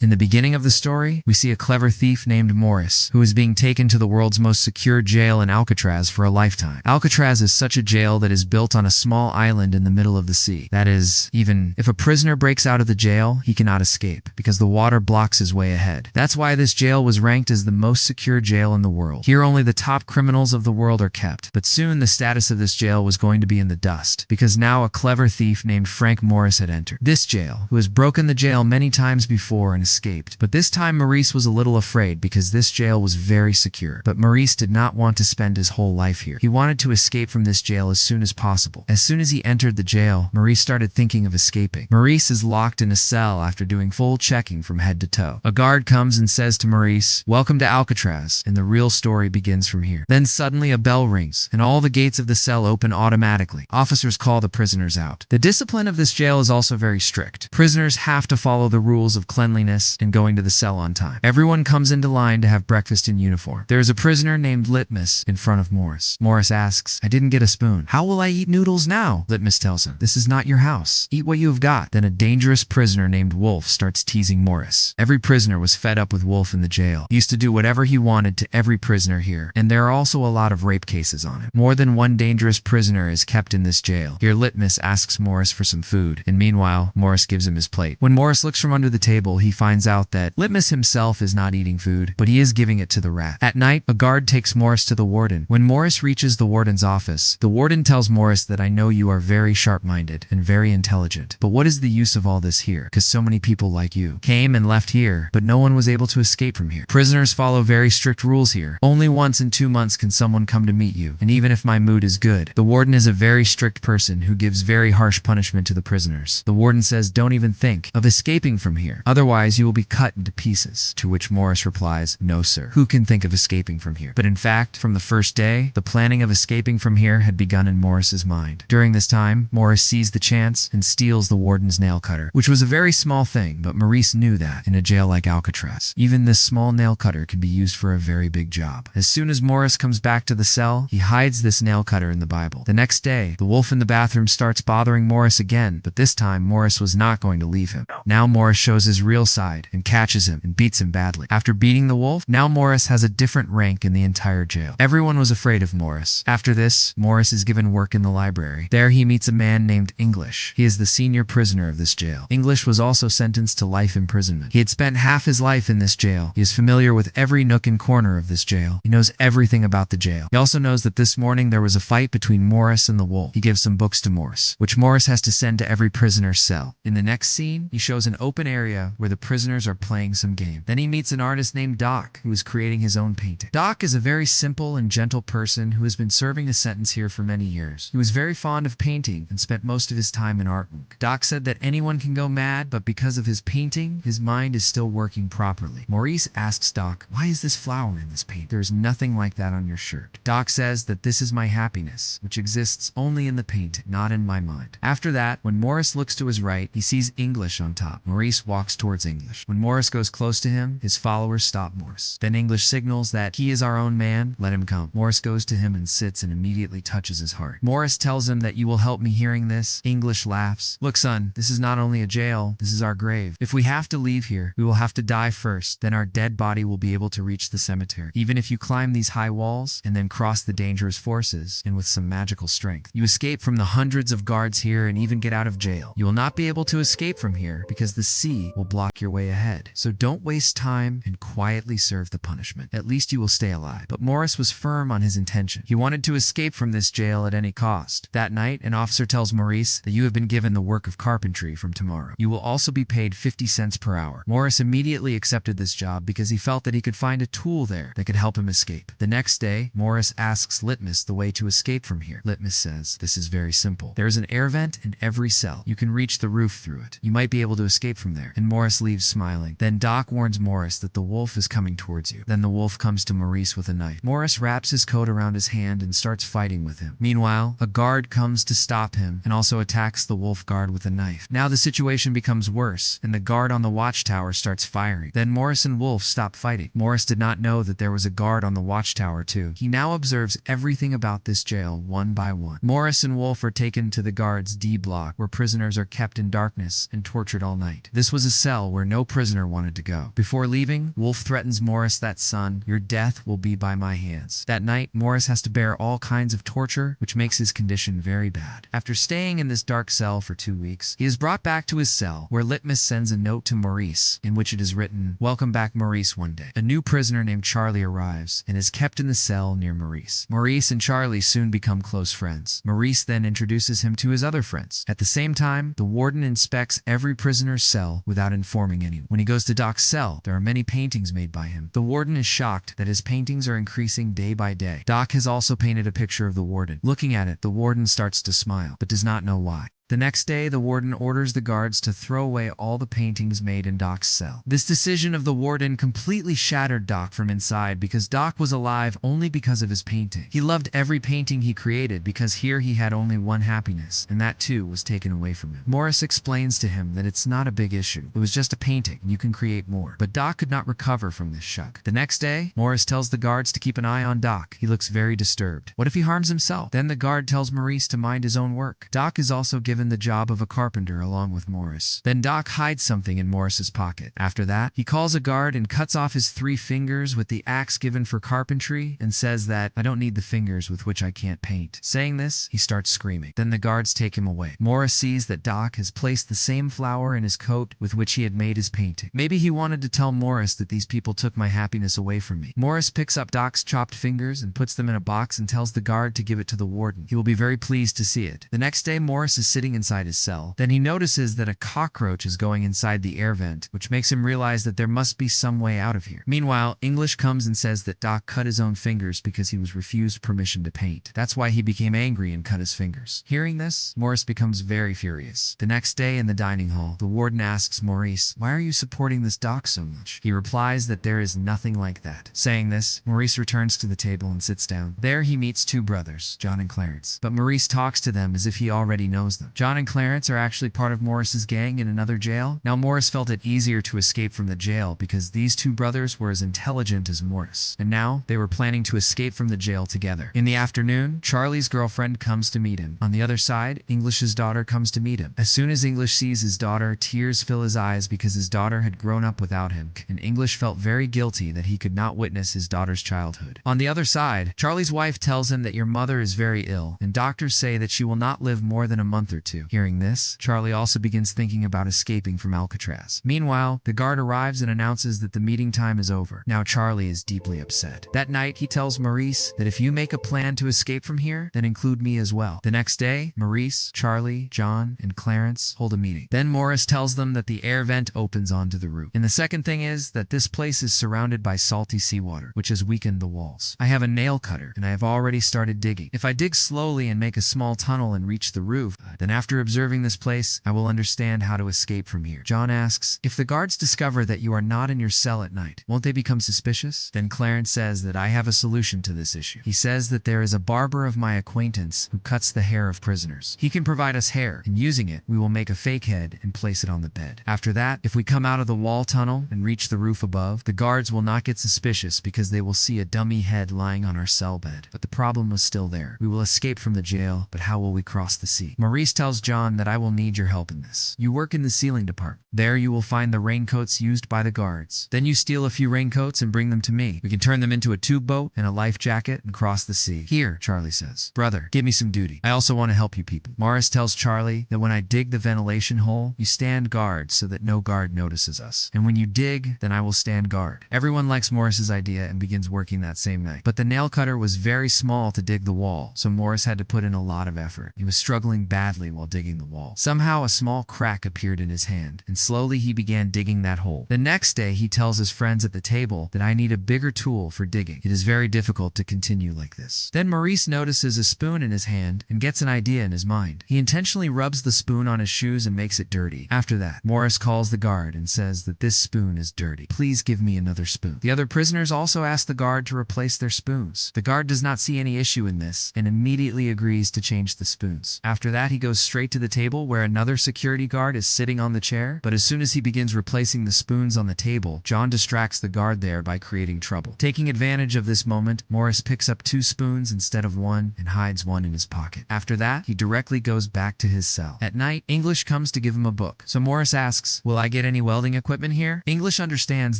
In the beginning of the story, we see a clever thief named Morris, who is being taken to the world's most secure jail in Alcatraz for a lifetime. Alcatraz is such a jail that is built on a small island in the middle of the sea. That is, even if a prisoner breaks out of the jail, he cannot escape, because the water blocks his way ahead. That's why this jail was ranked as the most secure jail in the world. Here only the top criminals of the world are kept, but soon the status of this jail was going to be in the dust, because now a clever thief named Frank Morris had entered this jail, who has broken the jail many times before and escaped. But this time Maurice was a little afraid because this jail was very secure. But Maurice did not want to spend his whole life here. He wanted to escape from this jail as soon as possible. As soon as he entered the jail, Maurice started thinking of escaping. Maurice is locked in a cell after doing full checking from head to toe. A guard comes and says to Maurice, "Welcome to Alcatraz," and the real story begins from here. Then suddenly a bell rings, and all the gates of the cell open automatically. Officers call the prisoners out. The discipline of this jail is also very strict. Prisoners have to follow the rules of cleanliness and going to the cell on time. Everyone comes into line to have breakfast in uniform. There is a prisoner named Litmus in front of Morris. Morris asks, "I didn't get a spoon. How will I eat noodles now?" Litmus tells him, "This is not your house. Eat what you have got." Then a dangerous prisoner named Wolf starts teasing Morris. Every prisoner was fed up with Wolf in the jail. He used to do whatever he wanted to every prisoner here, and there are also a lot of rape cases on him. More than one dangerous prisoner is kept in this jail. Here Litmus asks Morris for some food, and meanwhile, Morris gives him his plate. When Morris looks from under the table, he finds out that Litmus himself is not eating food, but he is giving it to the rat. At night, a guard takes Morris to the warden. When Morris reaches the warden's office, the warden tells Morris that, "I know you are very sharp-minded and very intelligent, but what is the use of all this here? Because so many people like you came and left here, but no one was able to escape from here. Prisoners follow very strict rules here. Only once in 2 months can someone come to meet you, and even if my mood is good." The warden is a very strict person who gives very harsh punishment to the prisoners. The warden says, "Don't even think of escaping from here. Otherwise, you will be cut into pieces." To which Morris replies, "No, sir. Who can think of escaping from here?" But in fact, from the first day, the planning of escaping from here had begun in Morris's mind. During this time, Morris sees the chance and steals the warden's nail cutter, which was a very small thing, but Maurice knew that in a jail like Alcatraz, even this small nail cutter could be used for a very big job. As soon as Morris comes back to the cell, he hides this nail cutter in the Bible. The next day, the wolf in the bathroom starts bothering Morris again, but this time Morris was not going to leave him. Now Morris shows his real side and catches him and beats him badly. After beating the wolf, now Morris has a different rank in the entire jail. Everyone was afraid of Morris. After this, Morris is given work in the library. There he meets a man named English. He is the senior prisoner of this jail. English was also sentenced to life imprisonment. He had spent half his life in this jail. He is familiar with every nook and corner of this jail. He knows everything about the jail. He also knows that this morning there was a fight between Morris and the wolf. He gives some books to Morris, which Morris has to send to every prisoner's cell. In the next scene, he shows an open area where the prisoners are playing some game. Then he meets an artist named Doc, who is creating his own painting. Doc is a very simple and gentle person who has been serving a sentence here for many years. He was very fond of painting and spent most of his time in artwork. Doc said that anyone can go mad, but because of his painting, his mind is still working properly. Maurice asks Doc, "Why is this flower in this paint? There is nothing like that on your shirt." Doc says that this is my happiness, which exists only in the paint, not in my mind. After that, when Morris looks to his right, he sees English on top. Maurice walks towards English. When Morris goes close to him, his followers stop Morris. Then English signals that he is our own man, let him come. Morris goes to him and sits and immediately touches his heart. Morris tells him that you will help me. Hearing this, English laughs. "Look, son, this is not only a jail, this is our grave. If we have to leave here, we will have to die first. Then our dead body will be able to reach the cemetery. Even if you climb these high walls and then cross the dangerous forces, and with some magical strength, you escape from the hundreds of guards here and even get out of jail. You will not be able to escape from here because the sea will block your way ahead. So don't waste time and quietly serve the punishment. At least you will stay alive." But Morris was firm on his intention. He wanted to escape from this jail at any cost. That night, an officer tells Maurice that you have been given the work of carpentry from tomorrow. You will also be paid 50 cents per hour. Morris immediately accepted this job because he felt that he could find a tool there that could help him escape. The next day, Morris asks Litmus the way to escape from here. Litmus says, "This is very simple. There is an air vent in every cell. You can reach the roof through it. You might be able to escape from there." And Morris leaves smiling. Then Doc warns Morris that the wolf is coming towards you. Then the wolf comes to Maurice with a knife. Morris wraps his coat around his hand and starts fighting with him. Meanwhile, a guard comes to stop him and also attacks the wolf guard with a knife. Now the situation becomes worse, and the guard on the watchtower starts firing. Then Morris and Wolf stop fighting. Morris did not know that there was a guard on the watchtower too. He now observes everything about this jail one by one. Morris and Wolf are taken to the guard's D block, where prisoners are kept in darkness and tortured all night. This was a cell where no prisoner wanted to go. Before leaving, Wolf threatens Morris that, son, your death will be by my hands. That night, Morris has to bear all kinds of torture, which makes his condition very bad. After staying in this dark cell for 2 weeks, he is brought back to his cell, where Litmus sends a note to Maurice, in which it is written, "Welcome back, Maurice." One day, a new prisoner named Charlie arrives and is kept in the cell near Maurice. Maurice and Charlie soon become close friends. Maurice then introduces him to his other friends. At the same time, the warden inspects every prisoner's cell without informing anyone. When he goes to Doc's cell, there are many paintings made by him. The warden is shocked that his paintings are increasing day by day. Doc has also painted a picture of the warden. Looking at it, the warden starts to smile, but does not know why. The next day, the warden orders the guards to throw away all the paintings made in Doc's cell. This decision of the warden completely shattered Doc from inside, because Doc was alive only because of his painting. He loved every painting he created because here he had only one happiness, and that too was taken away from him. Morris explains to him that it's not a big issue. It was just a painting, and you can create more. But Doc could not recover from this shock. The next day, Morris tells the guards to keep an eye on Doc. He looks very disturbed. What if he harms himself? Then the guard tells Maurice to mind his own work. Doc is also given the job of a carpenter along with Morris. Then Doc hides something in Morris's pocket. After that, he calls a guard and cuts off his 3 fingers with the axe given for carpentry and says that, "I don't need the fingers with which I can't paint." Saying this, he starts screaming. Then the guards take him away. Morris sees that Doc has placed the same flower in his coat with which he had made his painting. Maybe he wanted to tell Morris that these people took my happiness away from me. Morris picks up Doc's chopped fingers and puts them in a box and tells the guard to give it to the warden. He will be very pleased to see it. The next day, Morris is sitting inside his cell. Then he notices that a cockroach is going inside the air vent, which makes him realize that there must be some way out of here. Meanwhile, English comes and says that Doc cut his own fingers because he was refused permission to paint. That's why he became angry and cut his fingers. Hearing this, Morris becomes very furious. The next day in the dining hall, the warden asks Maurice, "Why are you supporting this Doc so much?" He replies that there is nothing like that. Saying this, Maurice returns to the table and sits down. There he meets 2 brothers, John and Clarence. But Maurice talks to them as if he already knows them. John and Clarence are actually part of Morris's gang in another jail. Now Morris felt it easier to escape from the jail because these 2 brothers were as intelligent as Morris, and now they were planning to escape from the jail together. In the afternoon, Charlie's girlfriend comes to meet him. On the other side, English's daughter comes to meet him. As soon as English sees his daughter, tears fill his eyes because his daughter had grown up without him, and English felt very guilty that he could not witness his daughter's childhood. On the other side, Charlie's wife tells him that your mother is very ill, and doctors say that she will not live more than a month or 2. Hearing this, Charlie also begins thinking about escaping from Alcatraz. Meanwhile, the guard arrives and announces that the meeting time is over. Now Charlie is deeply upset. That night, he tells Maurice that if you make a plan to escape from here, then include me as well. The next day, Maurice, Charlie, John, and Clarence hold a meeting. Then Morris tells them that the air vent opens onto the roof. And the second thing is that this place is surrounded by salty seawater, which has weakened the walls. I have a nail cutter, and I have already started digging. If I dig slowly and make a small tunnel and reach the roof, then after observing this place, I will understand how to escape from here. John asks, if the guards discover that you are not in your cell at night, won't they become suspicious? Then Clarence says that I have a solution to this issue. He says that there is a barber of my acquaintance who cuts the hair of prisoners. He can provide us hair, and using it, we will make a fake head and place it on the bed. After that, if we come out of the wall tunnel and reach the roof above, the guards will not get suspicious because they will see a dummy head lying on our cell bed. But the problem was still there. We will escape from the jail, but how will we cross the sea? Maurice tells John that I will need your help in this. You work in the ceiling department. There you will find the raincoats used by the guards. Then you steal a few raincoats and bring them to me. We can turn them into a tube boat and a life jacket and cross the sea. Here, Charlie says. Brother, give me some duty. I also want to help you people. Morris tells Charlie that when I dig the ventilation hole, you stand guard so that no guard notices us. And when you dig, then I will stand guard. Everyone likes Morris's idea and begins working that same night. But the nail cutter was very small to dig the wall, so Morris had to put in a lot of effort. He was struggling badly while digging the wall. Somehow a small crack appeared in his hand, and slowly he began digging that hole. The next day he tells his friends at the table that I need a bigger tool for digging. It is very difficult to continue like this. Then Maurice notices a spoon in his hand and gets an idea in his mind. He intentionally rubs the spoon on his shoes and makes it dirty. After that, Morris calls the guard and says that this spoon is dirty. Please give me another spoon. The other prisoners also ask the guard to replace their spoons. The guard does not see any issue in this and immediately agrees to change the spoons. After that, he goes straight to the table where another security guard is sitting on the chair, but as soon as he begins replacing the spoons on the table, John distracts the guard there by creating trouble. Taking advantage of this moment, Morris picks up 2 spoons instead of 1 and hides 1 in his pocket. After that, he directly goes back to his cell. At night, English comes to give him a book. So Morris asks, "Will I get any welding equipment here?" English understands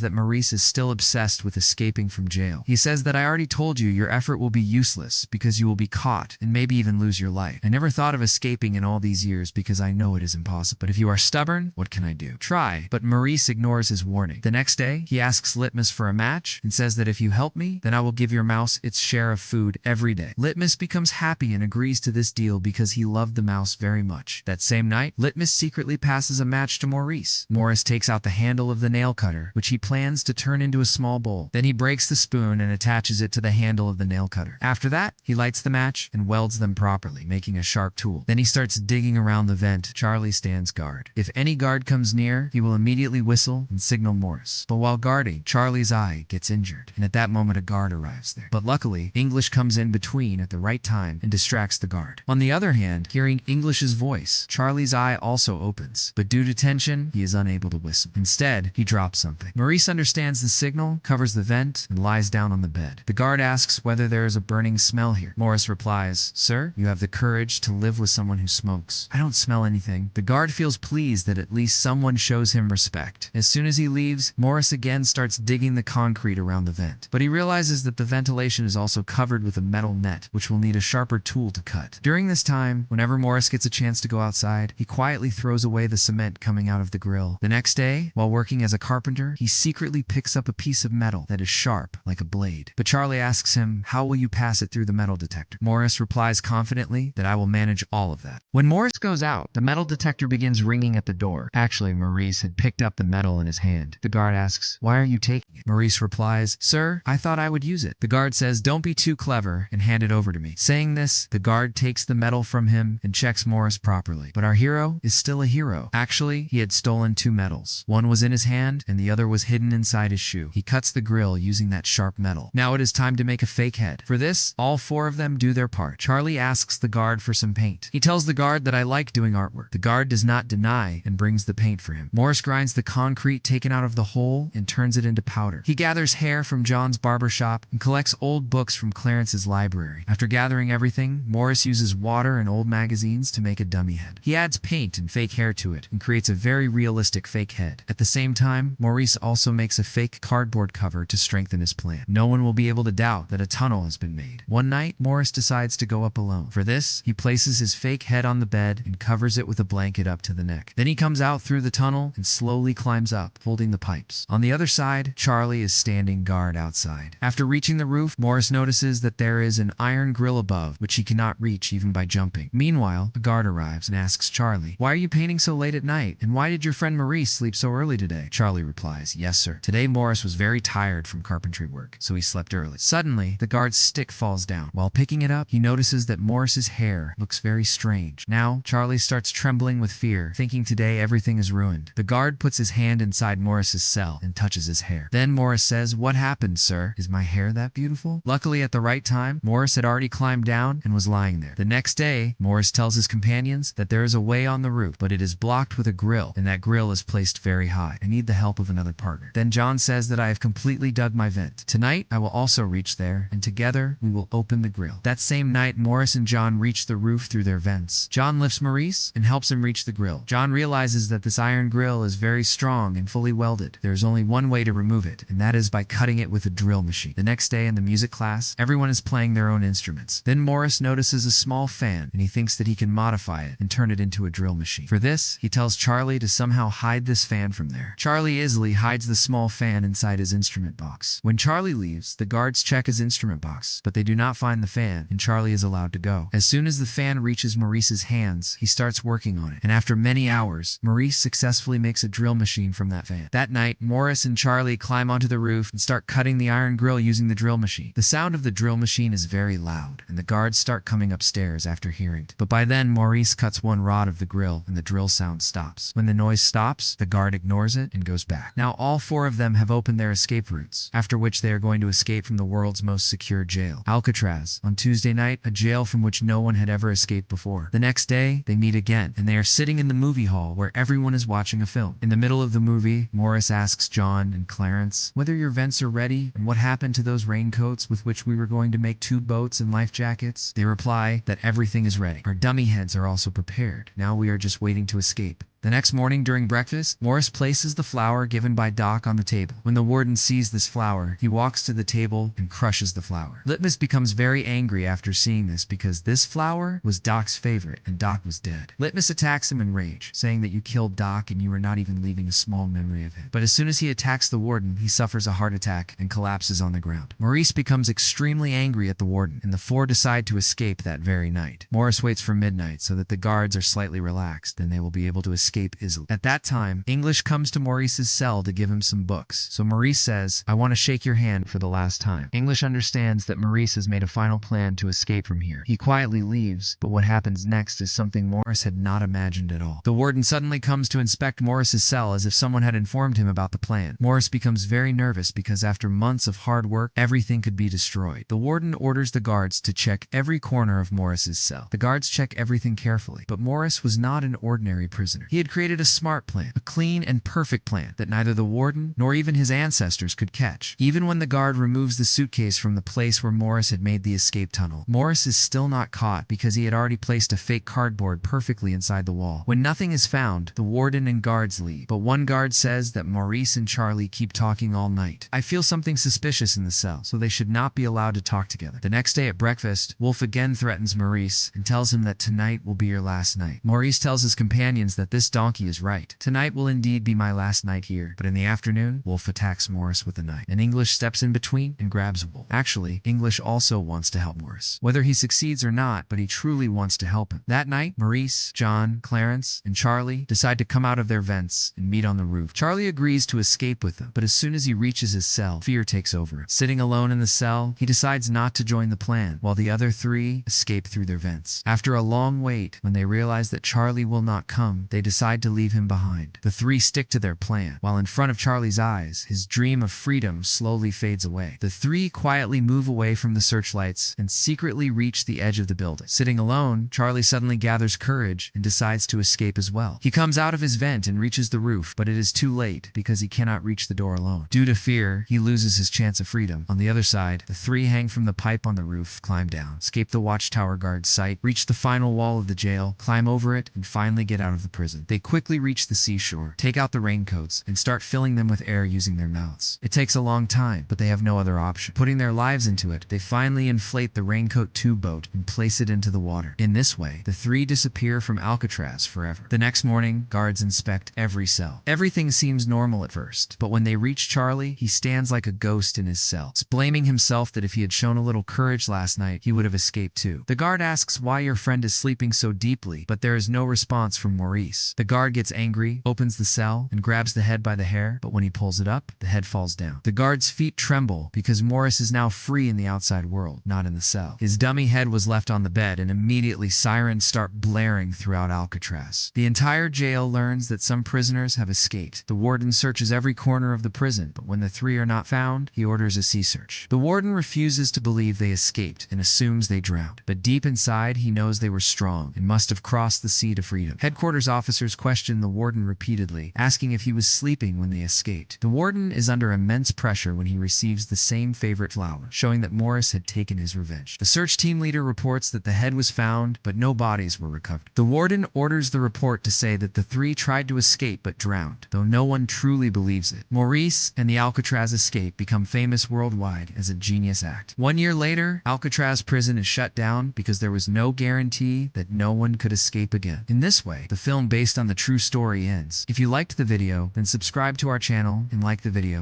that Maurice is still obsessed with escaping from jail. He says that I already told you your effort will be useless because you will be caught and maybe even lose your life. I never thought of escaping in all these years because I know it is impossible. But if you are stubborn, what can I do? Try. But Maurice ignores his warning. The next day, he asks Litmus for a match and says that if you help me, then I will give your mouse its share of food every day. Litmus becomes happy and agrees to this deal because he loved the mouse very much. That same night, Litmus secretly passes a match to Maurice. Morris takes out the handle of the nail cutter, which he plans to turn into a small bowl. Then he breaks the spoon and attaches it to the handle of the nail cutter. After that, he lights the match and welds them properly, making a sharp tool. Then he starts digging around the vent. Charlie stands guard. If any guard comes near, he will immediately whistle and signal Morris. But while guarding, Charlie's eye gets injured, and at that moment a guard arrives there. But luckily, English comes in between at the right time and distracts the guard. On the other hand, hearing English's voice, Charlie's eye also opens, but due to tension, he is unable to whistle. Instead, he drops something. Maurice understands the signal, covers the vent, and lies down on the bed. The guard asks whether there is a burning smell here. Morris replies, "Sir, you have the courage to live with someone who smokes. I don't smell anything." The guard feels pleased that at least someone shows him respect. As soon as he leaves, Morris again starts digging the concrete around the vent. But he realizes that the ventilation is also covered with a metal net, which will need a sharper tool to cut. During this time, whenever Morris gets a chance to go outside, he quietly throws away the cement coming out of the grill. The next day, while working as a carpenter, he secretly picks up a piece of metal that is sharp like a blade. But Charlie asks him, "How will you pass it through the metal detector?" Morris replies confidently that I will manage all of that. When Morris goes out, the metal detector begins ringing at the door. Actually, Maurice had picked up the metal in his hand. The guard asks, "Why are you taking it?" Maurice replies, "Sir, I thought I would use it." The guard says, "Don't be too clever and hand it over to me." Saying this, the guard takes the metal from him and checks Morris properly. But our hero is still a hero. Actually, he had stolen 2 metals. One was in his hand and the other was hidden inside his shoe. He cuts the grill using that sharp metal. Now it is time to make a fake head. For this, all 4 of them do their part. Charlie asks the guard for some paint. He tells the guard that I like doing artwork. The guard does not deny and brings the paint for him. Morris grinds the concrete taken out of the hole and turns it into powder. He gathers hair from John's barber shop and collects old books from Clarence's library. After gathering everything, Morris uses water and old magazines to make a dummy head. He adds paint and fake hair to it and creates a very realistic fake head. At the same time, Maurice also makes a fake cardboard cover to strengthen his plan. No one will be able to doubt that a tunnel has been made. One night, Morris decides to go up alone. For this, he places his fake head on the bed and covers it with a blanket up to the neck. Then he comes out through the tunnel and slowly climbs up, holding the pipes. On the other side, Charlie is standing guard outside. After reaching the roof, Morris notices that there is an iron grill above, which he cannot reach even by jumping. Meanwhile, a guard arrives and asks Charlie, "Why are you painting so late at night? And why did your friend Maurice sleep so early today?" Charlie replies, "Yes, sir. Today Morris was very tired from carpentry work, so he slept early." Suddenly, the guard's stick falls down. While picking it up, he notices that Morris's hair looks very strange. Now, Charlie starts trembling with fear, thinking today everything is ruined. The guard puts his hand inside Morris's cell and touches his hair. Then Morris says, "What happened, sir? Is my hair that beautiful?" Luckily, at the right time, Morris had already climbed down and was lying there. The next day, Morris tells his companions that there is a way on the roof, but it is blocked with a grill, and that grill is placed very high. I need the help of another partner. Then John says that I have completely dug my vent. Tonight, I will also reach there, and together, we will open the grill. That same night, Morris and John reach the roof through their vents. John lifts Maurice and helps him reach the grill. John realizes that this iron grill is very strong and fully welded. There is only one way to remove it, and that is by cutting it with a drill machine. The next day in the music class, everyone is playing their own instruments. Then Morris notices a small fan, and he thinks that he can modify it and turn it into a drill machine. For this, he tells Charlie to somehow hide this fan from there. Charlie easily hides the small fan inside his instrument box. When Charlie leaves, the guards check his instrument box, but they do not find the fan, and Charlie is allowed to go. As soon as the fan reaches Maurice's hands, he starts working on it, and after many hours, Maurice successfully makes a drill machine from that fan. That night, Morris and Charlie climb onto the roof and start cutting the iron grill using the drill machine. The sound of the drill machine is very loud, and the guards start coming upstairs after hearing it. But by then, Maurice cuts one rod of the grill, and the drill sound stops. When the noise stops, the guard ignores it and goes back. Now all 4 of them have opened their escape routes, after which they are going to escape from the world's most secure jail, Alcatraz. On Tuesday night, a jail from which no one had ever escaped before. The next next day, they meet again, and they are sitting in the movie hall where everyone is watching a film. In the middle of the movie, Morris asks John and Clarence whether your vents are ready and what happened to those raincoats with which we were going to make 2 boats and life jackets. They reply that everything is ready. Our dummy heads are also prepared. Now we are just waiting to escape. The next morning during breakfast, Morris places the flower given by Doc on the table. When the warden sees this flower, he walks to the table and crushes the flower. Litmus becomes very angry after seeing this because this flower was Doc's favorite and Doc was dead. Litmus attacks him in rage, saying that you killed Doc and you were not even leaving a small memory of him. But as soon as he attacks the warden, he suffers a heart attack and collapses on the ground. Maurice becomes extremely angry at the warden, and the 4 decide to escape that very night. Morris waits for midnight so that the guards are slightly relaxed and they will be able to escape easily. At that time, English comes to Maurice's cell to give him some books. So Maurice says, "I want to shake your hand for the last time." English understands that Maurice has made a final plan to escape from here. He quietly leaves, but what happens next is something Morris had not imagined at all. The warden suddenly comes to inspect Morris's cell as if someone had informed him about the plan. Morris becomes very nervous because after months of hard work, everything could be destroyed. The warden orders the guards to check every corner of Morris's cell. The guards check everything carefully, but Morris was not an ordinary prisoner. He had created a smart plan, a clean and perfect plan that neither the warden nor even his ancestors could catch. Even when the guard removes the suitcase from the place where Morris had made the escape tunnel, Morris is still not caught because he had already placed a fake cardboard perfectly inside the wall. When nothing is found, the warden and guards leave, but one guard says that Maurice and Charlie keep talking all night. I feel something suspicious in the cell, so they should not be allowed to talk together. The next day at breakfast, Wolf again threatens Maurice and tells him that tonight will be your last night. Maurice tells his companions that this donkey is right. Tonight will indeed be my last night here. But in the afternoon, Wolf attacks Morris with a knife, and English steps in between and grabs Wolf. Actually, English also wants to help Morris. Whether he succeeds or not, but he truly wants to help him. That night, Maurice, John, Clarence, and Charlie decide to come out of their vents and meet on the roof. Charlie agrees to escape with them, but as soon as he reaches his cell, fear takes over him. Sitting alone in the cell, he decides not to join the plan, while the other 3 escape through their vents. After a long wait, when they realize that Charlie will not come, they decide to leave him behind. The 3 stick to their plan, while in front of Charlie's eyes, his dream of freedom slowly fades away. The 3 quietly move away from the searchlights and secretly reach the edge of the building. Sitting alone, Charlie suddenly gathers courage and decides to escape as well. He comes out of his vent and reaches the roof, but it is too late because he cannot reach the door alone. Due to fear, he loses his chance of freedom. On the other side, the 3 hang from the pipe on the roof, climb down, escape the watchtower guard's sight, reach the final wall of the jail, climb over it, and finally get out of the prison. They quickly reach the seashore, take out the raincoats, and start filling them with air using their mouths. It takes a long time, but they have no other option. Putting their lives into it, they finally inflate the raincoat tube boat and place it into the water. In this way, the 3 disappear from Alcatraz forever. The next morning, guards inspect every cell. Everything seems normal at first, but when they reach Charlie, he stands like a ghost in his cell, blaming himself that if he had shown a little courage last night, he would have escaped too. The guard asks why your friend is sleeping so deeply, but there is no response from Maurice. The guard gets angry, opens the cell, and grabs the head by the hair, but when he pulls it up, the head falls down. The guard's feet tremble because Morris is now free in the outside world, not in the cell. His dummy head was left on the bed, and immediately sirens start blaring throughout Alcatraz. The entire jail learns that some prisoners have escaped. The warden searches every corner of the prison, but when the 3 are not found, he orders a sea search. The warden refuses to believe they escaped and assumes they drowned, but deep inside he knows they were strong and must have crossed the sea to freedom. Headquarters officers question the warden repeatedly, asking if he was sleeping when they escaped. The warden is under immense pressure when he receives the same favorite flower, showing that Morris had taken his revenge. The search team leader reports that the head was found, but no bodies were recovered. The warden orders the report to say that the 3 tried to escape but drowned, though no one truly believes it. Maurice and the Alcatraz escape become famous worldwide as a genius act. 1 year later, Alcatraz prison is shut down because there was no guarantee that no one could escape again. In this way, the film based on the true story ends. If you liked the video, then subscribe to our channel and like the video.